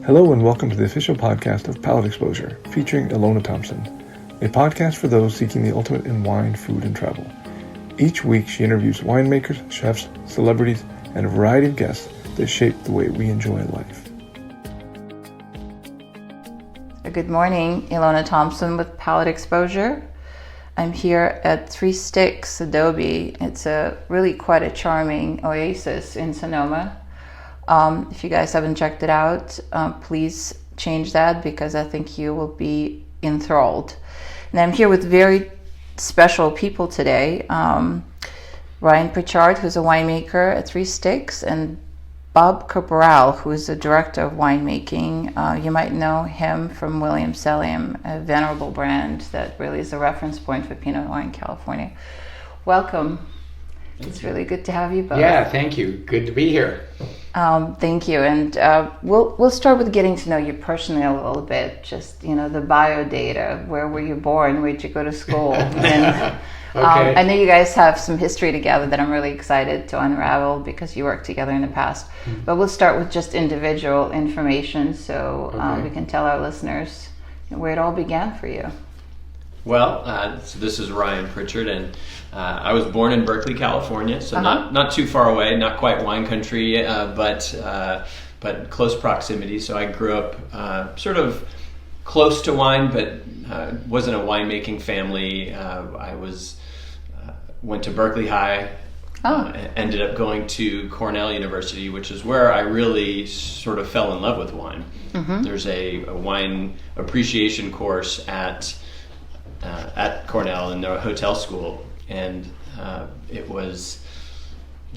Hello and welcome to the official podcast of Palate Exposure, featuring Ilona Thompson, a podcast for those seeking the ultimate in wine, food, and travel. Each week she interviews winemakers, chefs, celebrities, and a variety of guests that shape the way we enjoy life. Good morning, Ilona Thompson with Palate Exposure. I'm here at Three Sticks, Adobe. It's really quite a charming oasis in Sonoma. If you guys haven't checked it out, please change that because I think you will be enthralled. And I'm here with very special people today. Ryan Prichard, who's a winemaker at Three Sticks, and Bob Cabral, who is the director of winemaking. You might know him from William Sellium, a venerable brand that really is a reference point for Pinot Noir in California. Welcome. It's really good to have you both. Yeah, thank you. Good to be here. Thank you. And we'll start with getting to know you personally a little bit. Just, the bio data. Where were you born? Where'd you go to school? And Okay. I know you guys have some history together that I'm really excited to unravel because you worked together in the past. But we'll start with just individual information so we can tell our listeners where it all began for you. Well, so this is Ryan Prichard, and I was born in Berkeley, California, so not too far away, not quite wine country, but close proximity. So I grew up sort of close to wine, but wasn't a winemaking family. I went to Berkeley High. Ended up going to Cornell University, which is where I really sort of fell in love with wine. There's a wine appreciation course at Cornell in the hotel school, and it was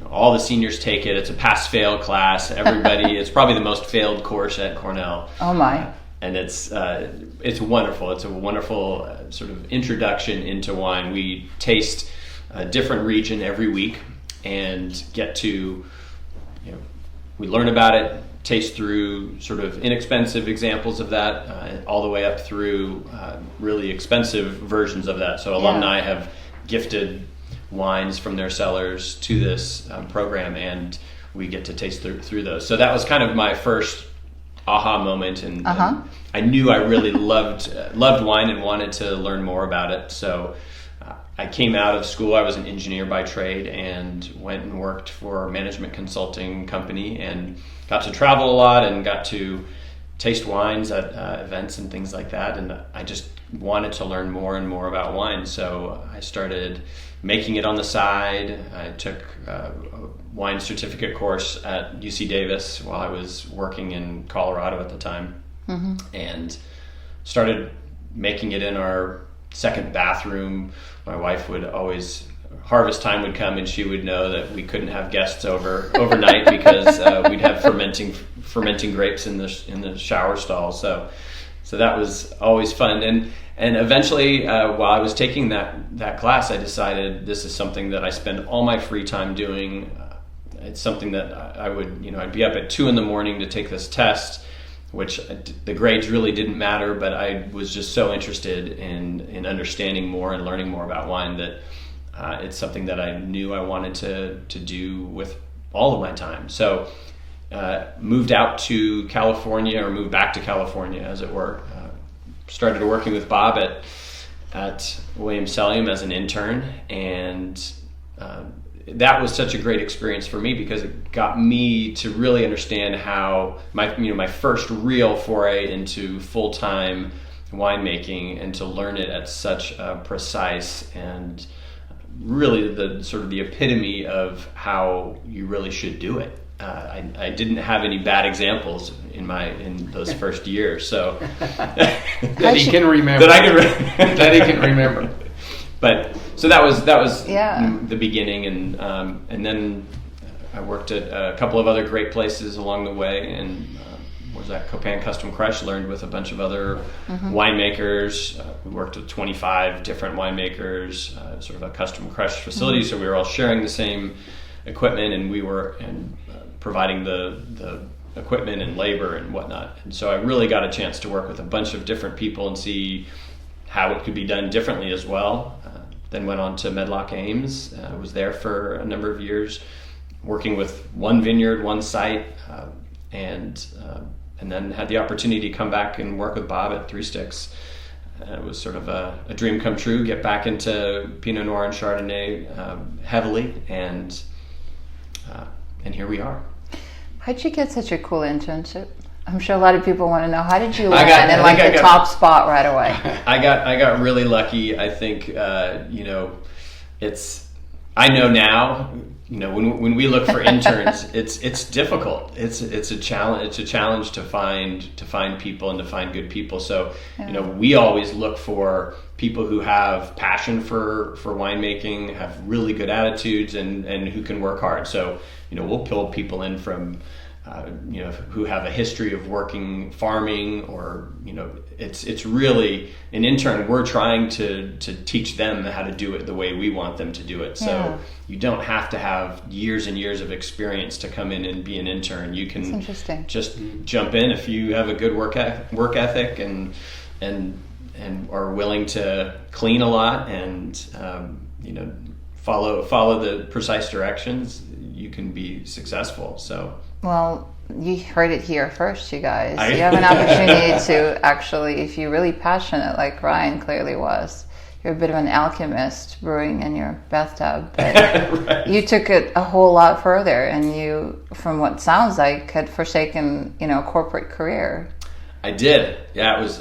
all the seniors take it. It's a pass-fail class. Everybody, it's probably the most failed course at Cornell. Oh my! And it's wonderful. It's a wonderful sort of introduction into wine. We taste a different region every week and get to, we learn about it, taste through sort of inexpensive examples of that, all the way up through really expensive versions of that. So alumni have gifted wines from their cellars to this program, and we get to taste through those. So that was kind of my first aha moment, and I knew I really loved wine and wanted to learn more about it. So I came out of school. I was an engineer by trade and went and worked for a management consulting company and got to travel a lot and got to taste wines at events and things like that. And I just wanted to learn more and more about wine. So I started making it on the side. I took a wine certificate course at UC Davis while I was working in Colorado at the time, and started making it in our second bathroom. My wife would always, harvest time would come and she would know that we couldn't have guests overnight because we'd have fermenting grapes in the shower stall. So that was always fun. And eventually, while I was taking that class, I decided this is something that I spend all my free time doing. It's something that I would, I'd be up at 2 a.m. to take this test, which the grades really didn't matter, but I was just so interested in understanding more and learning more about wine that it's something that I knew I wanted to do with all of my time. So moved back to California, as it were. Started working with Bob at William Sellium as an intern, and that was such a great experience for me because it got me to really understand how my first real foray into full-time winemaking, and to learn it at such a precise and really the sort of the epitome of how you really should do it. I didn't have any bad examples in those first years, so that he can remember. That he can remember. But so that was the beginning, and then I worked at a couple of other great places along the way, and was at Copan Custom Crush. Learned with a bunch of other winemakers. We worked with 25 different winemakers, sort of a custom crush facility. So we were all sharing the same equipment, and we were providing the equipment and labor and whatnot. And so I really got a chance to work with a bunch of different people and see how it could be done differently as well. Then went on to Medlock Ames. Was there for a number of years, working with one vineyard, one site, and then had the opportunity to come back and work with Bob at Three Sticks. It was sort of a dream come true, get back into Pinot Noir and Chardonnay heavily, and here we are. How'd you get such a cool internship? I'm sure a lot of people want to know, how did you land in like the top spot right away? I got really lucky. I think I know now, when we look for interns, it's difficult. It's a challenge. It's a challenge to find people and to find good people. So, we always look for people who have passion for winemaking, have really good attitudes, and who can work hard. So, we'll pull people in from who have a history of working farming, or it's really an intern. We're trying to teach them how to do it the way we want them to do it. So you don't have to have years and years of experience to come in and be an intern. You can just jump in if you have a good work ethic and are willing to clean a lot and follow the precise directions. You can be successful. So. Well, you heard it here first, you guys. You have an opportunity to actually, if you're really passionate, like Ryan clearly was, you're a bit of an alchemist brewing in your bathtub, but right. You took it a whole lot further, and you, from what sounds like, had forsaken, a corporate career. I did. Yeah, it was.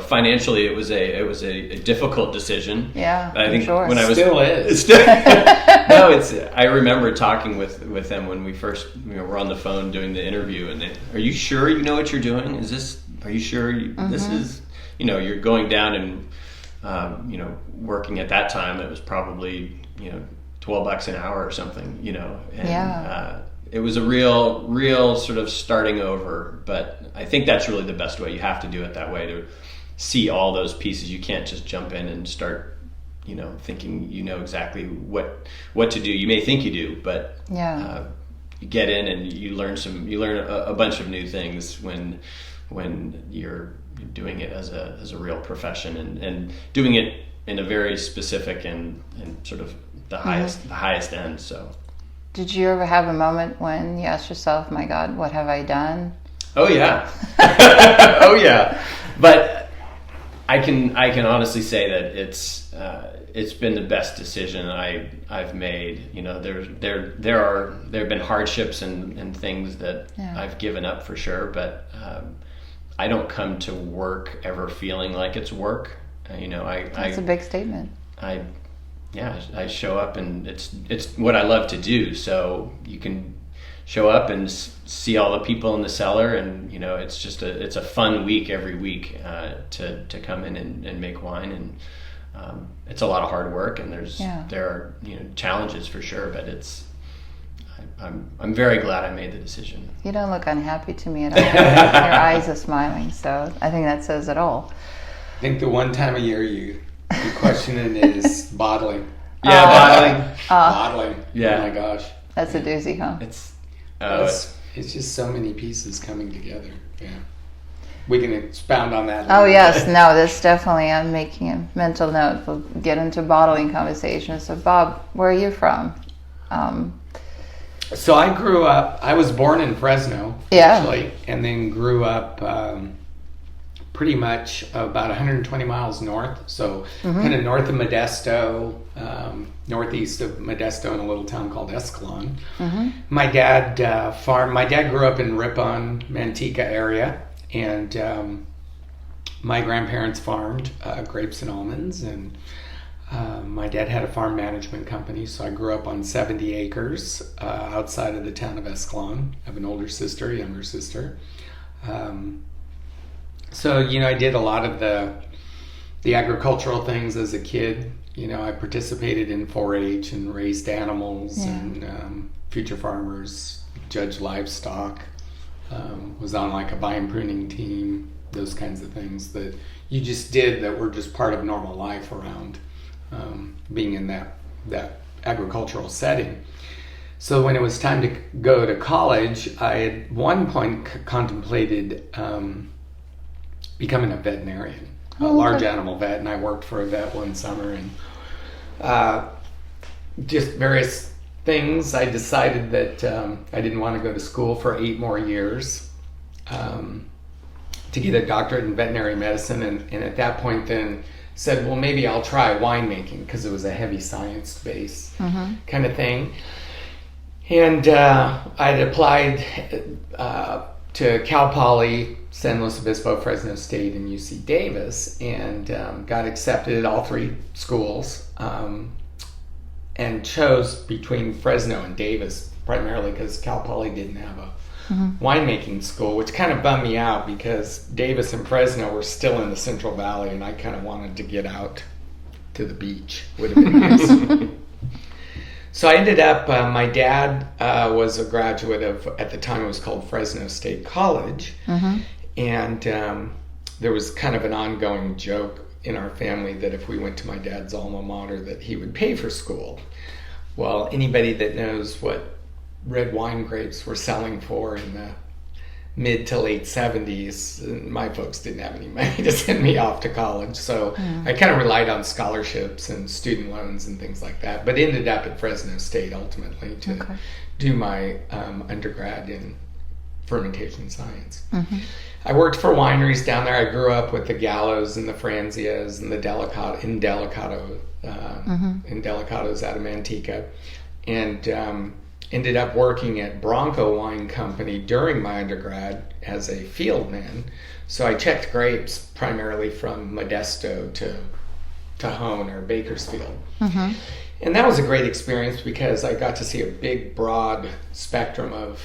Financially, it was a difficult decision. Yeah, I think sure. When I was still is. No, I remember talking with them when we first were on the phone doing the interview, and are you sure you know what you're doing? Are you sure this is? You're going down and working at that time. It was probably $12 an hour or something. And, it was a real sort of starting over, but I think that's really the best way. You have to do it that way to see all those pieces. You can't just jump in and start, thinking exactly what to do. You may think you do, but you get in and you learn a bunch of new things when you're doing it as a real profession and doing it in a very specific and sort of the highest end. So. Did you ever have a moment when you asked yourself, my God, what have I done? Oh yeah. Oh yeah. But I can honestly say that it's been the best decision I've made. There have been hardships and things that I've given up for sure, but I don't come to work ever feeling like it's work. That's a big statement. I show up and it's what I love to do. So you can show up and see all the people in the cellar, and it's a fun week every week to come in and make wine, and it's a lot of hard work, and there are challenges for sure, but I'm very glad I made the decision. You don't look unhappy to me at all. Your eyes are smiling, so I think that says it all. I think the one time a year you question it is bottling. Yeah, bottling. Bottling. Yeah. Oh my gosh. That's a doozy, huh? It's just so many pieces coming together. Yeah. We can expound on that. Oh yes, no, that's definitely. I'm making a mental note. We'll get into bottling conversations. So, Bob, where are you from? So I grew up. I was born in Fresno, actually, and then grew up. Pretty much about 120 miles north, so kind of north of Modesto, northeast of Modesto, in a little town called Escalon. My dad farmed. My dad grew up in Ripon, Manteca area, and my grandparents farmed grapes and almonds, and my dad had a farm management company, so I grew up on 70 acres outside of the town of Escalon. I have an older sister, a younger sister. So, I did a lot of the agricultural things as a kid. I participated in 4-H and raised animals and future farmers, judged livestock, was on like a vine pruning team, those kinds of things that you just did that were just part of normal life around being in that agricultural setting. So when it was time to go to college, I at one point contemplated becoming a veterinarian, a large animal vet, and I worked for a vet one summer, and just various things. I decided that I didn't want to go to school for 8 more years, to get a doctorate in veterinary medicine, and at that point then said, well, maybe I'll try winemaking, because it was a heavy science-based kind of thing. And I'd applied to Cal Poly, San Luis Obispo, Fresno State, and UC Davis, and got accepted at all three schools, and chose between Fresno and Davis primarily because Cal Poly didn't have a winemaking school, which kind of bummed me out because Davis and Fresno were still in the Central Valley, and I kind of wanted to get out to the beach. Would have been nice. So I ended up, my dad was a graduate of, at the time it was called Fresno State College, and there was kind of an ongoing joke in our family that if we went to my dad's alma mater that he would pay for school. Well, anybody that knows what red wine grapes were selling for in the mid to late 70s, my folks didn't have any money to send me off to college, so I kind of relied on scholarships and student loans and things like that, but ended up at Fresno State ultimately to do my undergrad in fermentation science. I worked for wineries down there. I grew up with the Gallos and the Franzias and the Delicados out of Manteca, and ended up working at Bronco Wine Company during my undergrad as a field man. So I checked grapes primarily from Modesto to Hone or Bakersfield. And that was a great experience because I got to see a big, broad spectrum of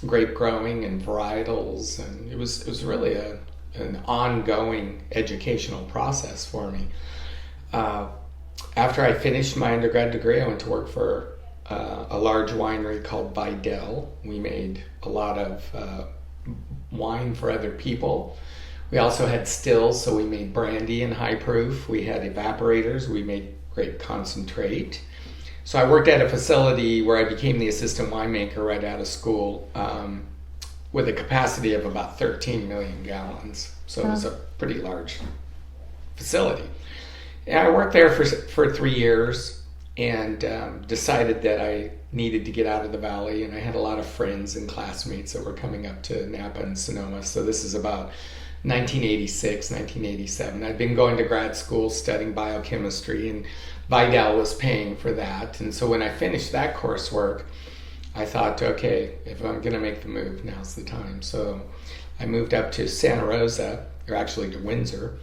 grape growing and varietals, and it was really an ongoing educational process for me. After I finished my undergrad degree, I went to work for a large winery called Vidal. We made a lot of wine for other people. We also had stills, so we made brandy in high proof. We had evaporators. We made grape concentrate. So I worked at a facility where I became the assistant winemaker right out of school, with a capacity of about 13 million gallons. So it was a pretty large facility. And I worked there for 3 years, and decided that I needed to get out of the valley, and I had a lot of friends and classmates that were coming up to Napa and Sonoma. So this is about 1986, 1987. I'd been going to grad school studying biochemistry, and Vidal was paying for that. And so when I finished that coursework, I thought, okay, if I'm going to make the move, now's the time. So I moved up to Santa Rosa, or actually to Windsor,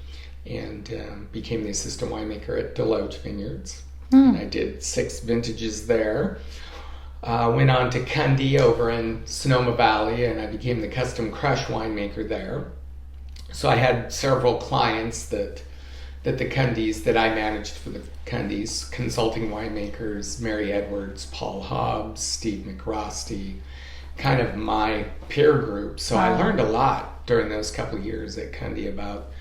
and became the assistant winemaker at Deloach Vineyards. And I did 6 vintages there. Went on to Cundy over in Sonoma Valley, and I became the custom crush winemaker there. So I had several clients that the Cundys, that I managed for the Cundys, consulting winemakers, Mary Edwards, Paul Hobbs, Steve McRosty, kind of my peer group. So I learned a lot during those couple of years at Cundy about,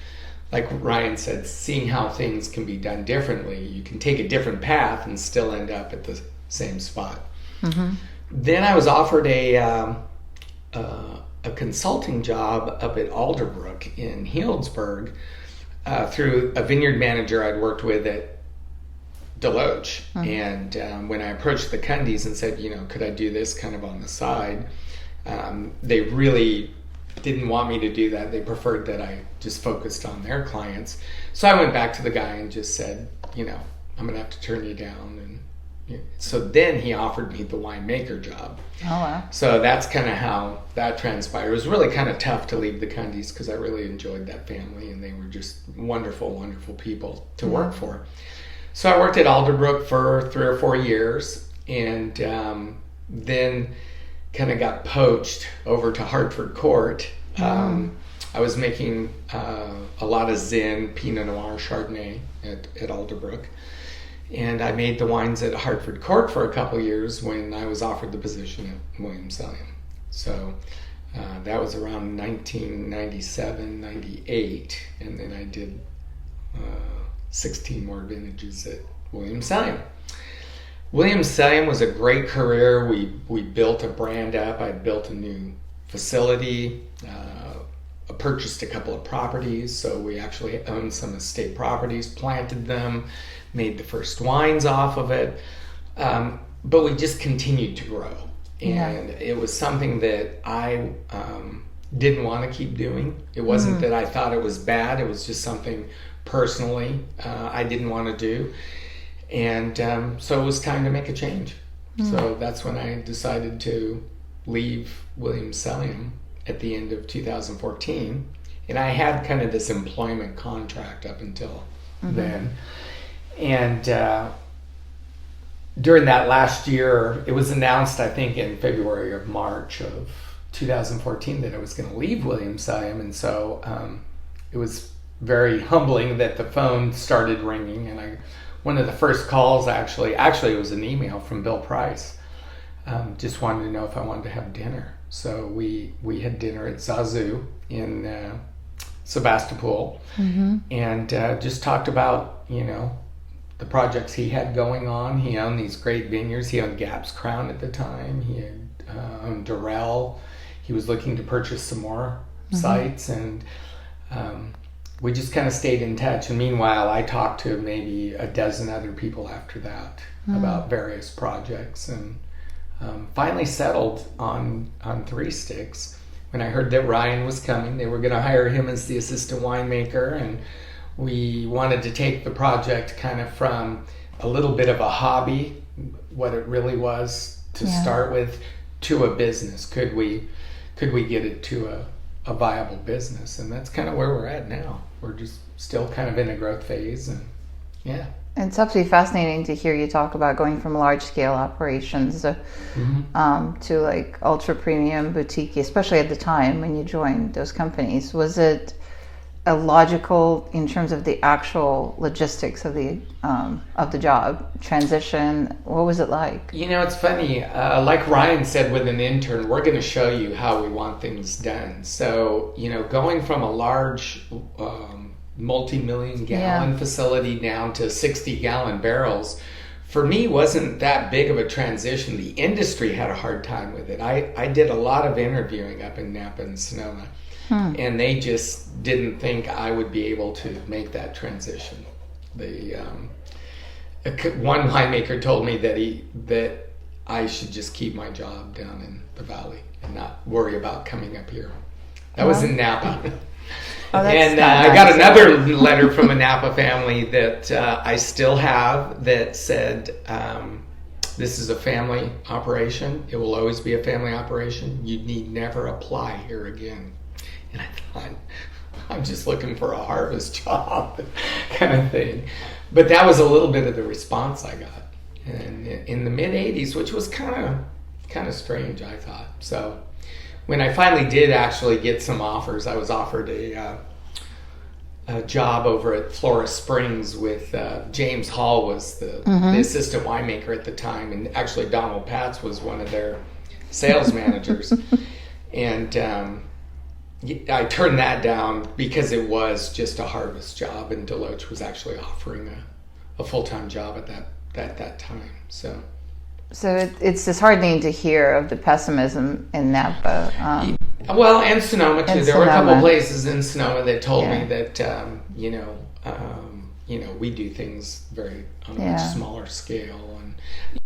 like Ryan said, seeing how things can be done differently. You can take a different path and still end up at the same spot. Then I was offered a consulting job up at Alderbrook in Healdsburg through a vineyard manager I'd worked with at Deloach. And when I approached the Cundys and said, could I do this kind of on the side, they really didn't want me to do that. They preferred that I just focused on their clients. So I went back to the guy and just said, I'm going to have to turn you down. And so then he offered me the winemaker job. Oh, wow. So that's kind of how that transpired. It was really kind of tough to leave the Cundys because I really enjoyed that family, and they were just wonderful, wonderful people to work for. So I worked at Alderbrook for 3 or 4 years, and then kind of got poached over to Hartford Court. I was making a lot of Zin, Pinot Noir, Chardonnay at Alderbrook. And I made the wines at Hartford Court for a couple of years when I was offered the position at Williams-Sonoma. So that was around 1997, 98. And then I did 16 more vintages at Williams-Sonoma. Williams-Sonoma was a great career. We built a brand up. I built a new facility. I purchased a couple of properties, so we actually owned some estate properties, planted them, made the first wines off of it. But we just continued to grow. And it was something that I didn't want to keep doing. It wasn't that I thought it was bad. It was just something personally I didn't want to do. And so it was time to make a change. So that's when I decided to leave Williams-Sonoma at the end of 2014. And I had kind of this employment contract up until then. And during that last year, it was announced, I think, in February or March of 2014 that I was going to leave Williams-Sonoma. And so it was very humbling that the phone started ringing. And one of the first calls, actually it was an email from Bill Price. Just wanted to know if I wanted to have dinner. So we had dinner at Zazu in Sebastopol, and just talked about, the projects he had going on. He owned these great vineyards. He owned Gaps Crown at the time. He had owned Durrell. He was looking to purchase some more sites, and we just kind of stayed in touch. And meanwhile, I talked to maybe a dozen other people after that about various projects, and finally settled on Three Sticks. When I heard that Ryan was coming, they were going to hire him as the assistant winemaker, and we wanted to take the project kind of from a little bit of a hobby, what it really was to start with, to a business. Could we get it to a viable business? And that's kind of where we're at now. We're just still kind of in a growth phase, and It's absolutely fascinating to hear you talk about going from large scale operations to like ultra premium boutique, especially at the time when you joined those companies. Was it a logical, in terms of the actual logistics of the job transition? What was it like? It's funny. Like Ryan said with an intern, we're going to show you how we want things done. So going from a large multi-million gallon facility down to 60-gallon barrels, for me, wasn't that big of a transition. The industry had a hard time with it. I did a lot of interviewing up in Napa and Sonoma, and they just didn't think I would be able to make that transition. One winemaker told me that I should just keep my job down in the valley and not worry about coming up here. That was in Napa. And I got another letter from a Napa family that I still have that said, this is a family operation. It will always be a family operation. You need never apply here again. And I thought, I'm just looking for a harvest job kind of thing. But that was a little bit of the response I got. And in the mid-'80s, which was kind of strange, I thought. So when I finally did actually get some offers, I was offered a job over at Flora Springs with James Hall was the assistant winemaker at the time, and actually Donald Patz was one of their sales managers. And I turned that down because it was just a harvest job, and Deloach was actually offering a full-time job at that time. So it's disheartening to hear of the pessimism in Napa. Well, and Sonoma too. There were a couple places in Sonoma that told me that we do things very on a much smaller scale. And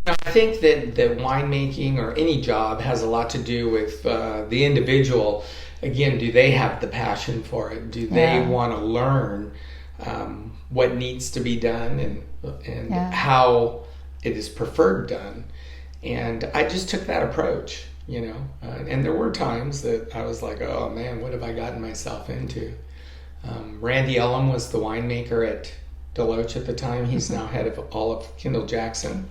I think that winemaking or any job has a lot to do with the individual. Again, do they have the passion for it? Do they want to learn what needs to be done and how it is preferred done? And I just took that approach, and there were times that I was like, oh man, what have I gotten myself into? Randy Ellum was the winemaker at Deloach at the time. He's now head of all of Kendall Jackson.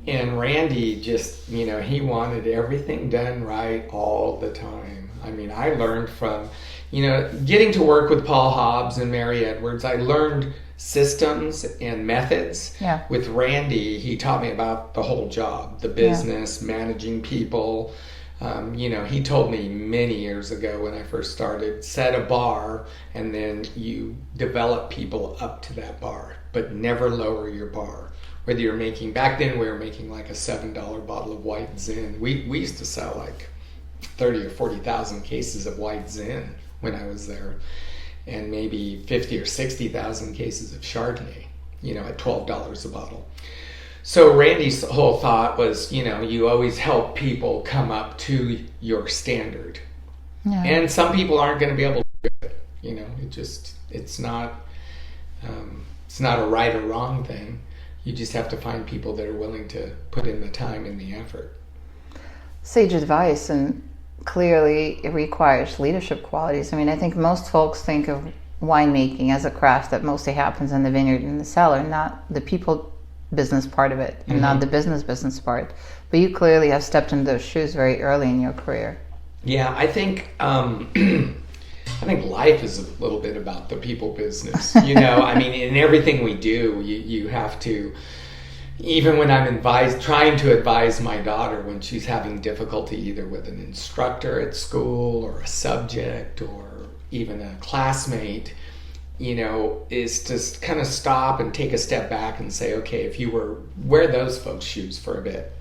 And Randy just, he wanted everything done right all the time. I mean, I learned from, getting to work with Paul Hobbs and Mary Edwards, I learned systems and methods. With Randy, he taught me about the whole job, the business, managing people. He told me many years ago when I first started, set a bar and then you develop people up to that bar, but never lower your bar. Whether you're making, back then we were making like a $7 bottle of white Zin. We used to sell like 30 or 40,000 cases of white Zin when I was there, and maybe 50 or 60,000 cases of Chardonnay, at $12 a bottle. So Randy's whole thought was, you always help people come up to your standard. Yeah. And some people aren't going to be able to do it. It's not a right or wrong thing. You just have to find people that are willing to put in the time and the effort. Sage advice, and clearly it requires leadership qualities. I mean, I think most folks think of winemaking as a craft that mostly happens in the vineyard and the cellar, not the people business part of it, and not the business part. But you clearly have stepped into those shoes very early in your career. Yeah, I think I think life is a little bit about the people business. I mean, in everything we do, you have to. Even when I'm trying to advise my daughter when she's having difficulty either with an instructor at school or a subject or even a classmate, is to kind of stop and take a step back and say, okay, if you wear those folks' shoes for a bit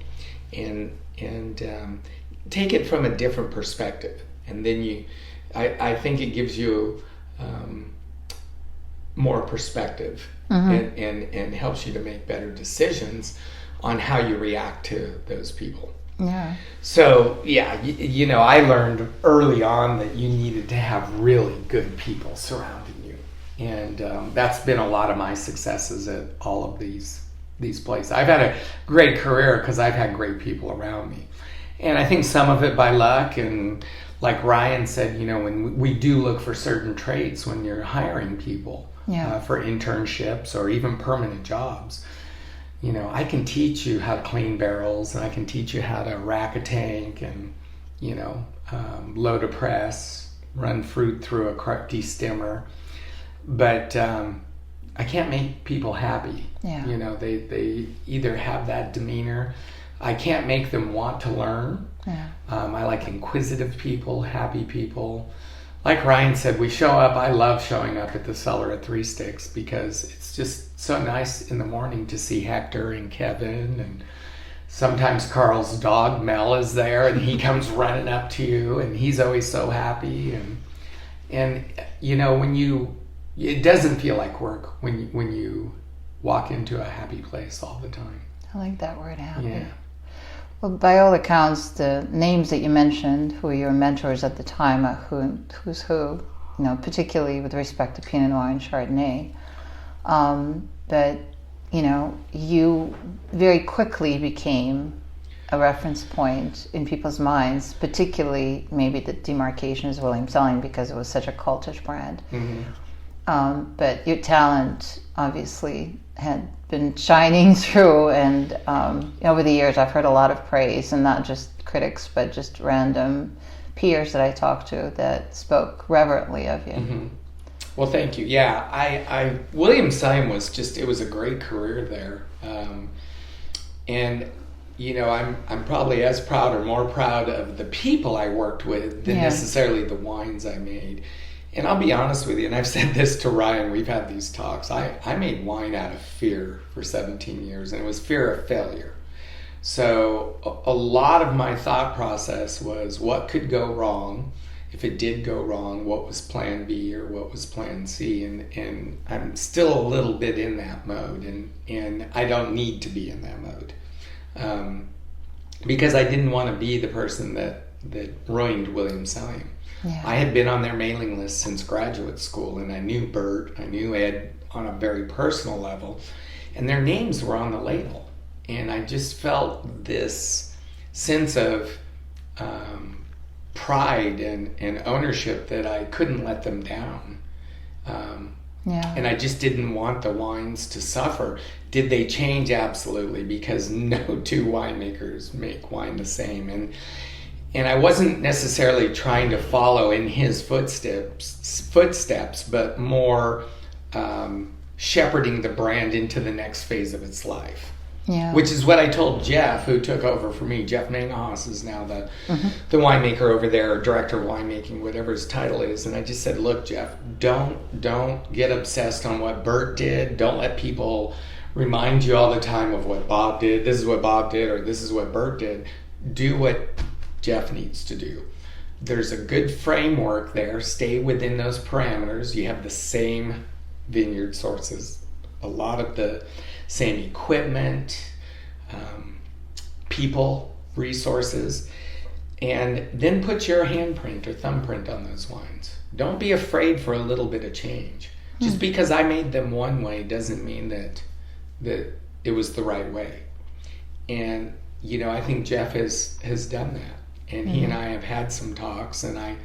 and take it from a different perspective. And then I think it gives you more perspective and helps you to make better decisions on how you react to those people. Yeah. So, I learned early on that you needed to have really good people surrounding you. And that's been a lot of my successes at all of these places. I've had a great career because I've had great people around me. And I think some of it by luck, and like Ryan said, when we do look for certain traits when you're hiring people for internships or even permanent jobs. I can teach you how to clean barrels, and I can teach you how to rack a tank and, load a press, run fruit through a de-stimmer. But I can't make people happy. Yeah. They either have that demeanor. I can't make them want to learn. Yeah. I like inquisitive people, happy people. Like Ryan said, we show up. I love showing up at the cellar at Three Sticks because it's just so nice in the morning to see Hector and Kevin, and sometimes Carl's dog Mel is there and he comes running up to you and he's always so happy, and it doesn't feel like work when you walk into a happy place all the time. I like that word, happy. Yeah. Well, by all accounts, the names that you mentioned, who were your mentors at the time, who's who, particularly with respect to Pinot Noir and Chardonnay. But, you very quickly became a reference point in people's minds, particularly maybe the demarcation is William Selling because it was such a cultish brand. Mm-hmm. But your talent obviously had been shining through, and over the years I've heard a lot of praise, and not just critics but just random peers that I talked to that spoke reverently of you. Mm-hmm. Well, thank you. Yeah, I William Selling it was a great career there, and I'm probably as proud or more proud of the people I worked with than necessarily the wines I made. And I'll be honest with you, and I've said this to Ryan, we've had these talks, I made wine out of fear for 17 years, and it was fear of failure. So a lot of my thought process was what could go wrong. If it did go wrong, what was plan B or what was plan C? And I'm still a little bit in that mode, and I don't need to be in that mode. Because I didn't want to be the person that ruined William Selling. Yeah. I had been on their mailing list since graduate school, and I knew Bert, I knew Ed on a very personal level, and their names were on the label. And I just felt this sense of pride and ownership that I couldn't let them down. And I just didn't want the wines to suffer. Did they change? Absolutely, because no two winemakers make wine the same. And I wasn't necessarily trying to follow in his footsteps, but more shepherding the brand into the next phase of its life. Yeah. Which is what I told Jeff, who took over for me. Jeff Manghaus is now the winemaker over there, or director of winemaking, whatever his title is. And I just said, look, Jeff, don't get obsessed on what Bert did. Don't let people remind you all the time of what Bob did. This is what Bob did, or this is what Bert did. Do what Jeff needs to do. There's a good framework there. Stay within those parameters. You have the same vineyard sources, a lot of the same equipment, people, resources, and then put your handprint or thumbprint on those wines. Don't be afraid for a little bit of change. Just because I made them one way doesn't mean that it was the right way. And, I think Jeff has done that. And he and I have had some talks, and I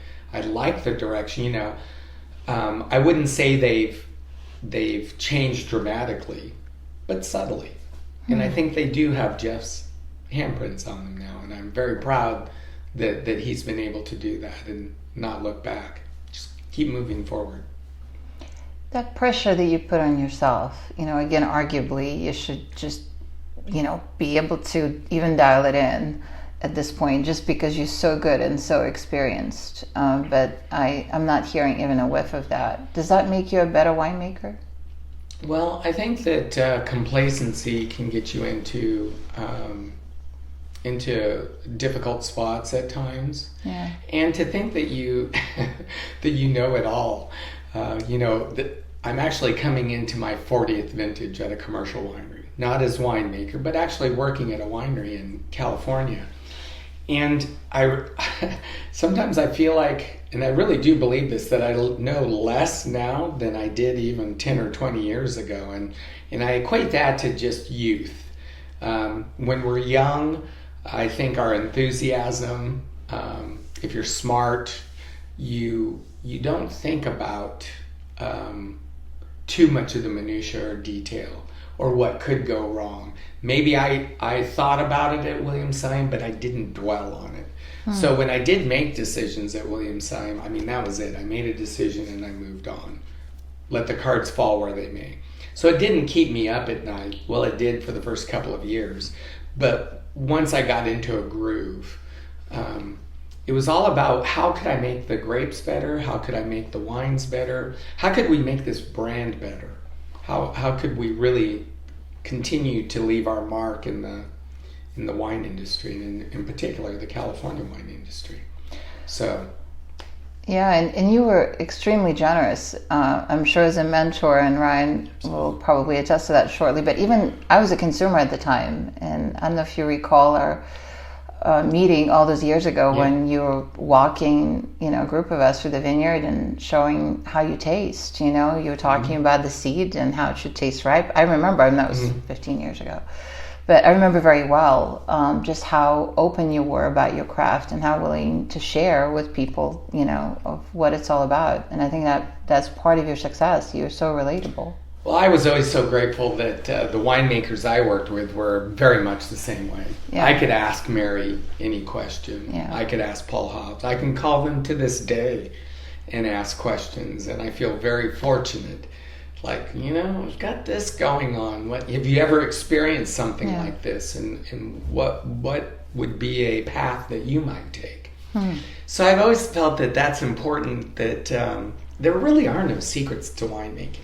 like the direction. I wouldn't say they've changed dramatically, but subtly. And I think they do have Jeff's handprints on them now, and I'm very proud that he's been able to do that and not look back. Just keep moving forward. That pressure that you put on yourself, again, arguably, you should just, be able to even dial it in at this point, just because you're so good and so experienced. But I'm not hearing even a whiff of that. Does that make you a better winemaker? Well, I think that complacency can get you into difficult spots at times. Yeah. And to think that you know it all. I'm actually coming into my 40th vintage at a commercial winery, not as winemaker, but actually working at a winery in California. And sometimes I feel like, and I really do believe this, that I know less now than I did even 10 or 20 years ago. And I equate that to just youth. When we're young, I think our enthusiasm, if you're smart, you don't think about too much of the minutiae or detail or what could go wrong. Maybe I thought about it at Williams-Sonn, but I didn't dwell on it. So when I did make decisions at Williams-Sonn, that was it. I made a decision and I moved on. Let the cards fall where they may. So it didn't keep me up at night. Well, it did for the first couple of years. But once I got into a groove, it was all about how could I make the grapes better? How could I make the wines better? How could we make this brand better? How could we really continue to leave our mark in the wine industry, and in particular the California wine industry? So yeah, and you were extremely generous, I'm sure, as a mentor, and Ryan will probably attest to that shortly. But even I was a consumer at the time, and I don't know if you recall our meeting all those years ago when you were walking, a group of us through the vineyard and showing how you taste. You were talking about the seed and how it should taste ripe. I remember, and that was 15 years ago. But I remember very well just how open you were about your craft and how willing to share with people, of what it's all about. And I think that's part of your success. You're so relatable. Well, I was always so grateful that the winemakers I worked with were very much the same way. Yeah. I could ask Mary any question. Yeah. I could ask Paul Hobbs. I can call them to this day and ask questions. And I feel very fortunate. Like, I've got this going on. What have you ever experienced something like this? And what would be a path that you might take? So I've always felt that that's important, that there really are no secrets to winemaking,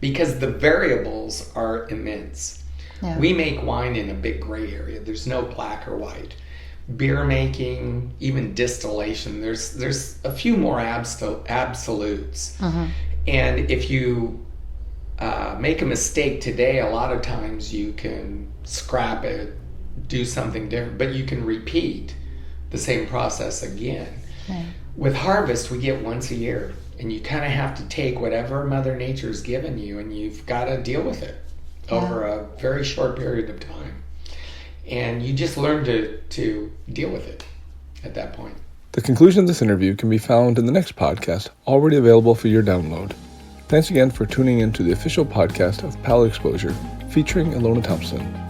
because the variables are immense. Yeah. We make wine in a big gray area. There's no black or white. Beer making, even distillation, there's a few more absolutes. And if you make a mistake today, a lot of times you can scrap it, do something different, but you can repeat the same process again. Right. With harvest, we get once a year, and you kind of have to take whatever Mother Nature's given you, and you've got to deal with it over a very short period of time. And you just learn to deal with it at that point. The conclusion of this interview can be found in the next podcast, already available for your download. Thanks again for tuning in to the official podcast of Palate Exposure, featuring Ilona Thompson.